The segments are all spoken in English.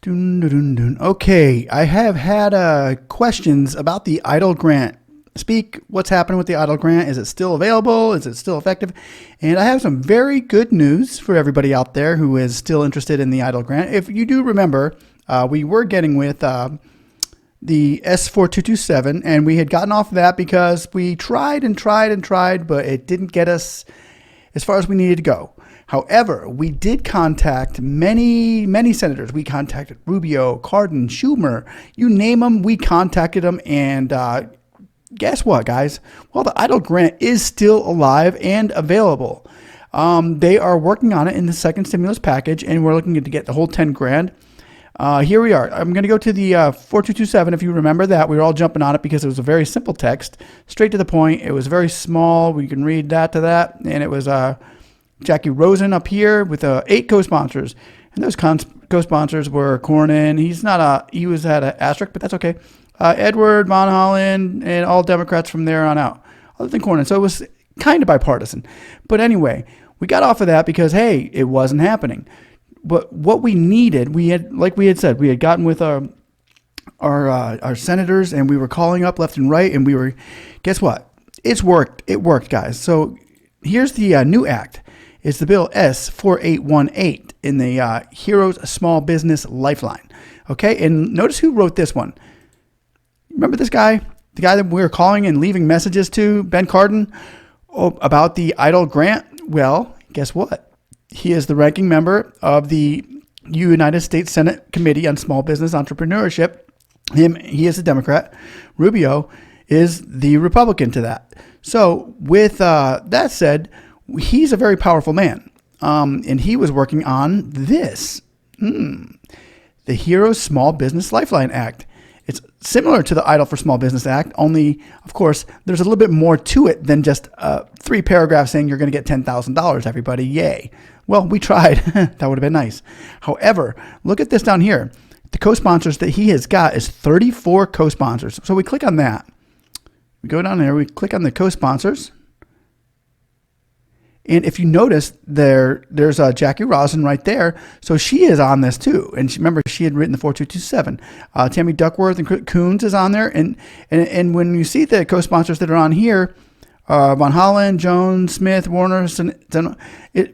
Dun, dun, dun, dun. Okay, I have had questions about the EIDL grant. Speak, what's happening with the EIDL grant? Is it still available? Is it still effective? And I have some very good news for everybody out there who is still interested in the EIDL grant. If you do remember, we were getting with the S.4818, and we had gotten off of that because we tried and tried and tried, but it didn't get us as far as we needed to go. However, we did contact many senators. We contacted Rubio, Cardin, Schumer, you name them, we contacted them. And guess what, guys? Well, the EIDL grant is still alive and available. They are working on it in the second stimulus package, and we're looking to get the whole 10 grand. Here we are. I'm going to go to the 4227. If you remember that, we were all jumping on it because it was a very simple text, straight to the point. It was very small. We can read that to that. And it was Jackie Rosen up here with 8 co-sponsors. And those co-sponsors were Cardin. He was at an asterisk, but that's okay. Edward, Von Holland, and all Democrats from there on out, other than Cardin. So it was kind of bipartisan. But anyway, we got off of that because, hey, it wasn't happening. But what we needed, we had gotten with our senators, and we were calling up left and right, and guess what? It worked, guys. So here's the new act. It's the Bill S.4818 in the Heroes Small Business Lifeline. Okay, and notice who wrote this one. Remember this guy? The guy that we were calling and leaving messages to, Ben Cardin, about the EIDL grant? Well, guess what? He is the ranking member of the United States Senate Committee on Small Business Entrepreneurship. He is a Democrat. Rubio is the Republican to that. So with that said, he's a very powerful man. And he was working on this, the Heroes Small Business Lifeline Act. It's similar to the EIDL for Small Business Act, only, of course, there's a little bit more to it than just 3 paragraphs saying you're going to get $10,000, everybody. Yay. Well, we tried. That would have been nice. However, look at this down here. The co-sponsors that he has got is 34 co-sponsors. So we click on that. We go down there. We click on the co-sponsors. And if you notice, there's Jackie Rosen right there. So she is on this too. And remember, she had written the 4227. Tammy Duckworth and Coons is on there. And when you see the co-sponsors that are on here, Von Holland, Jones, Smith, Warner,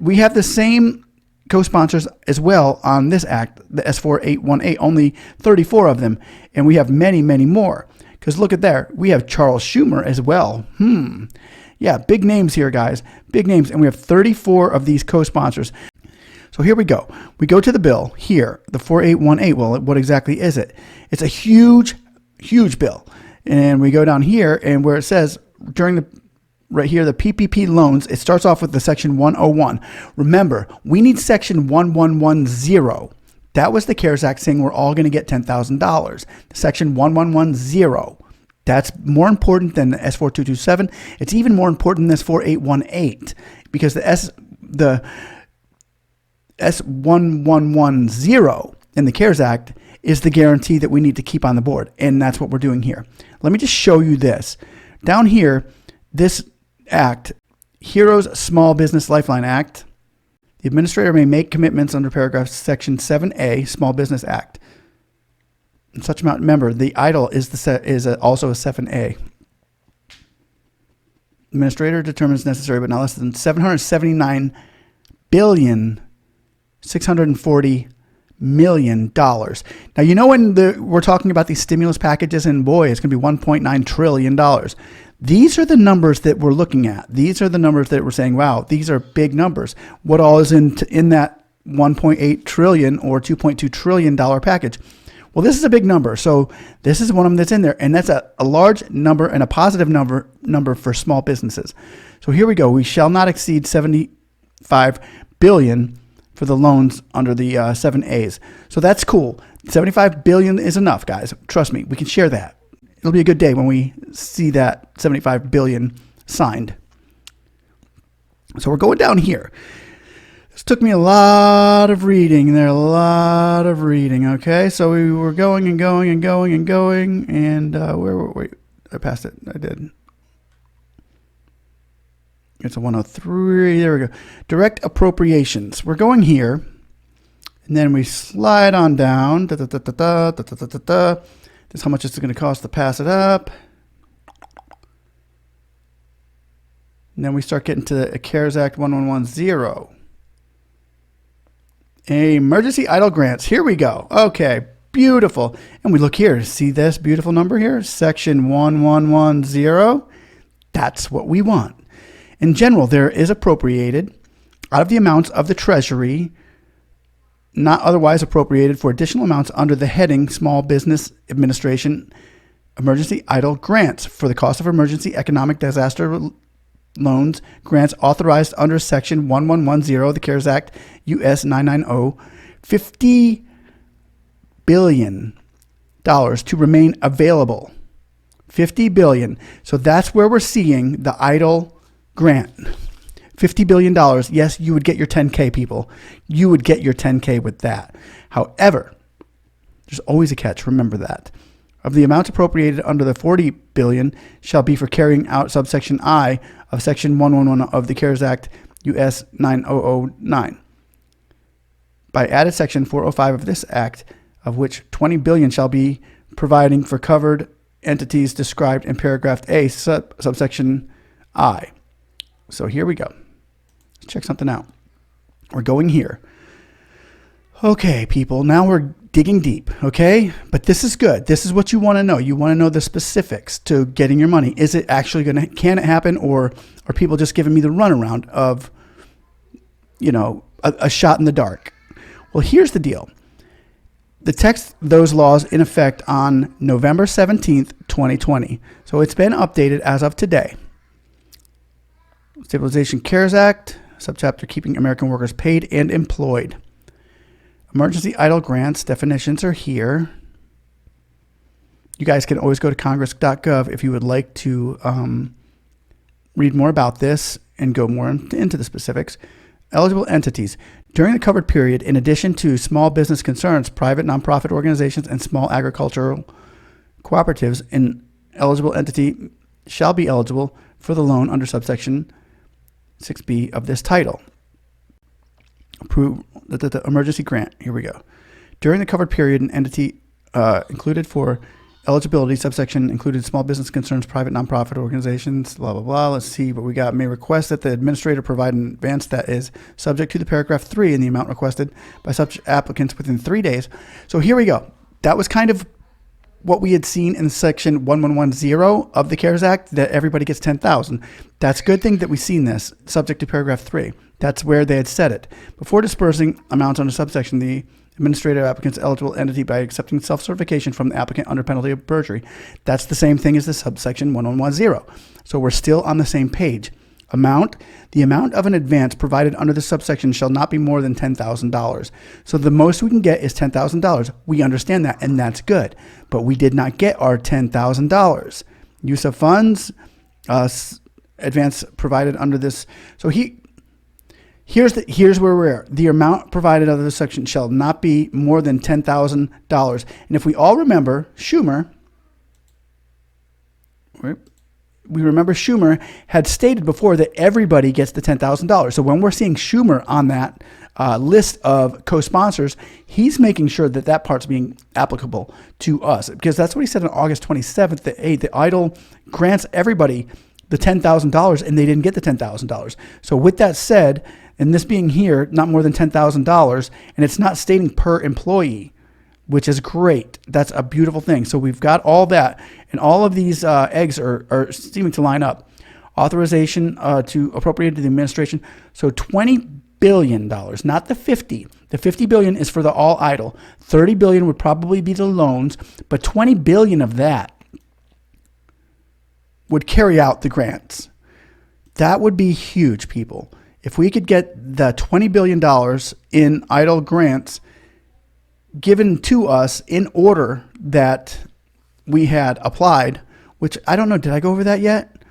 we have the same co-sponsors as well on this act, the S.4818, only 34 of them. And we have many, many more. Because look at there. We have Charles Schumer as well. Yeah, big names here, guys. Big names. And we have 34 of these co-sponsors. So here we go. We go to the bill here, the 4818. Well, what exactly is it? It's a huge, huge bill. And we go down here, and where it says right here, the PPP loans, it starts off with the section 101. Remember, we need section 1110. That was the CARES Act saying we're all going to get $10,000. Section 1110. That's more important than the S.4227. It's even more important than S.4818 because the S.1110 in the CARES Act is the guarantee that we need to keep on the board, and that's what we're doing here. Let me just show you this. Down here, this act, Heroes Small Business Lifeline Act, the administrator may make commitments under paragraph section 7A, Small Business Act. In such amount, remember, the EIDL is also a 7A. Administrator determines necessary but not less than $779,640,000,000. Now, you know when we're talking about these stimulus packages, and boy, it's going to be $1.9 trillion. These are the numbers that we're looking at. These are the numbers that we're saying, wow, these are big numbers. What all is in that $1.8 trillion or $2.2 trillion package? Well, this is a big number. So this is one of them that's in there. And that's a large number and a positive number for small businesses. So here we go. We shall not exceed $75 billion for the loans under the 7As. So that's cool. $75 billion is enough, guys. Trust me, we can share that. It'll be a good day when we see that $75 billion signed. So we're going down here. This took me a lot of reading there, okay? So we were going and going and going and going, and where were we? I passed it. I did. It's a 103. There we go. Direct appropriations. We're going here, And then we slide on down. This is how much it's going to cost to pass it up. And then we start getting to the CARES Act 1110. Emergency EIDL grants. Here we go. Okay, beautiful. And we look here. See this beautiful number here? Section 1110. That's what we want. In general, there is appropriated out of the amounts of the Treasury not otherwise appropriated for additional amounts under the heading Small Business Administration Emergency EIDL Grants for the cost of emergency economic disaster loans grants authorized under Section 1110 of the CARES Act US 990, $50 billion to remain available. $50 billion. So that's where we're seeing the EIDL grant. $50 billion. Yes, you would get your 10K, people. You would get your 10K with that. However, there's always a catch. Remember that. Of the amounts appropriated under the $40 billion shall be for carrying out subsection I of Section 111 of the CARES Act US 9009. By added Section 405 of this Act, of which $20 billion shall be providing for covered entities described in paragraph A, subsection I. So here we go. Let's check something out. We're going here. Okay, people, now we're digging deep, okay? But this is good. This is what you want to know. You want to know the specifics to getting your money. Is it actually going to, can it happen, or are people just giving me the runaround of, you know, a shot in the dark? Well, here's the deal. The text, those laws in effect on November 17th, 2020. So it's been updated as of today. Stabilization CARES Act, subchapter Keeping American Workers Paid and Employed. Emergency EIDL grants definitions are here. You guys can always go to congress.gov if you would like to read more about this and go more into the specifics. Eligible entities. During the covered period, in addition to small business concerns, private nonprofit organizations, and small agricultural cooperatives, an eligible entity shall be eligible for the loan under subsection 6B of this title. Approve the emergency grant. Here we go. During the covered period, an entity included for eligibility, subsection included small business concerns, private nonprofit organizations, blah, blah, blah. Let's see what we got. May request that the administrator provide an advance that is subject to the paragraph 3 in the amount requested by such applicants within 3 days. So here we go. That was kind of what we had seen in section 1110 of the CARES Act, that everybody gets $10,000. That's a good thing that we've seen this, subject to paragraph 3. That's where they had said it. Before dispersing amounts under subsection, the administrative applicant's eligible entity by accepting self-certification from the applicant under penalty of perjury. That's the same thing as the subsection 1110. So we're still on the same page. The amount of an advance provided under the subsection shall not be more than $10,000. So the most we can get is $10,000. We understand that, and that's good. But we did not get our $10,000. Use of funds, advance provided under this. So here's where we're at. The amount provided under this section shall not be more than $10,000. And if we all remember, Schumer had stated before that everybody gets the $10,000. So when we're seeing Schumer on that list of co-sponsors, he's making sure that that part's being applicable to us, because that's what he said on August 27th, that, hey, the EIDL grants everybody the $10,000 and they didn't get the $10,000. So with that said, and this being here, not more than $10,000, and it's not stating per employee, which is great. That's a beautiful thing. So we've got all that, and all of these eggs are seeming to line up. Authorization to appropriate to the administration. So $20 billion, not the 50. The $50 billion is for the all EIDL. $30 billion would probably be the loans, but $20 billion of that would carry out the grants. That would be huge, people. If we could get the $20 billion in EIDL grants given to us in order that we had applied, which I don't know, did I go over that yet?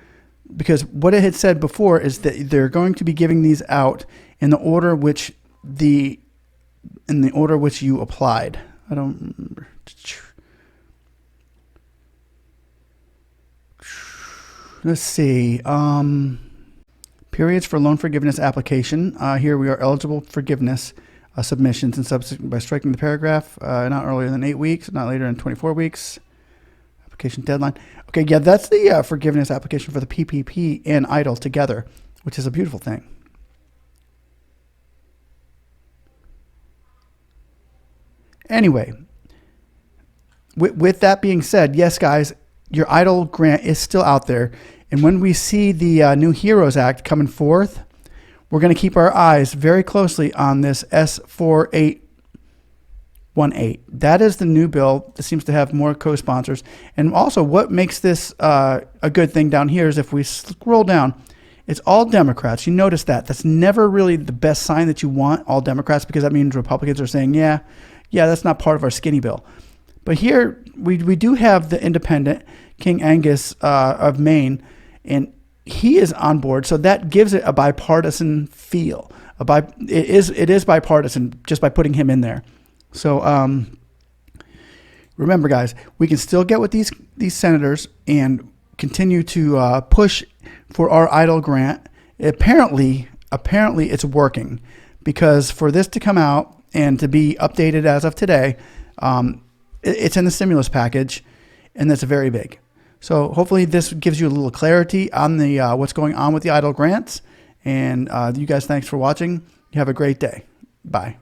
Because what it had said before is that they're going to be giving these out in the order which you applied. I don't remember. Let's see. Periods for loan forgiveness application. Here we are eligible forgiveness submissions and by striking the paragraph, not earlier than 8 weeks, not later than 24 weeks. Application deadline. Okay, yeah, that's the forgiveness application for the PPP and EIDL together, which is a beautiful thing. Anyway, with that being said, yes, guys, your EIDL grant is still out there. And when we see the new HEROES Act coming forth, we're going to keep our eyes very closely on this S.4818. That is the new bill that seems to have more co-sponsors. And also what makes this a good thing down here is if we scroll down, it's all Democrats. You notice that. That's never really the best sign that you want all Democrats, because that means Republicans are saying, yeah, that's not part of our skinny bill. But here we do have the independent King Angus of Maine, and he is on board. So that gives it a bipartisan feel. It is bipartisan just by putting him in there. So remember, guys, we can still get with these senators and continue to push for our EIDL grant. Apparently it's working, because for this to come out and to be updated as of today, it's in the stimulus package, and that's very big. So hopefully this gives you a little clarity on the what's going on with the EIDL grants. And you guys, thanks for watching. You have a great day. Bye.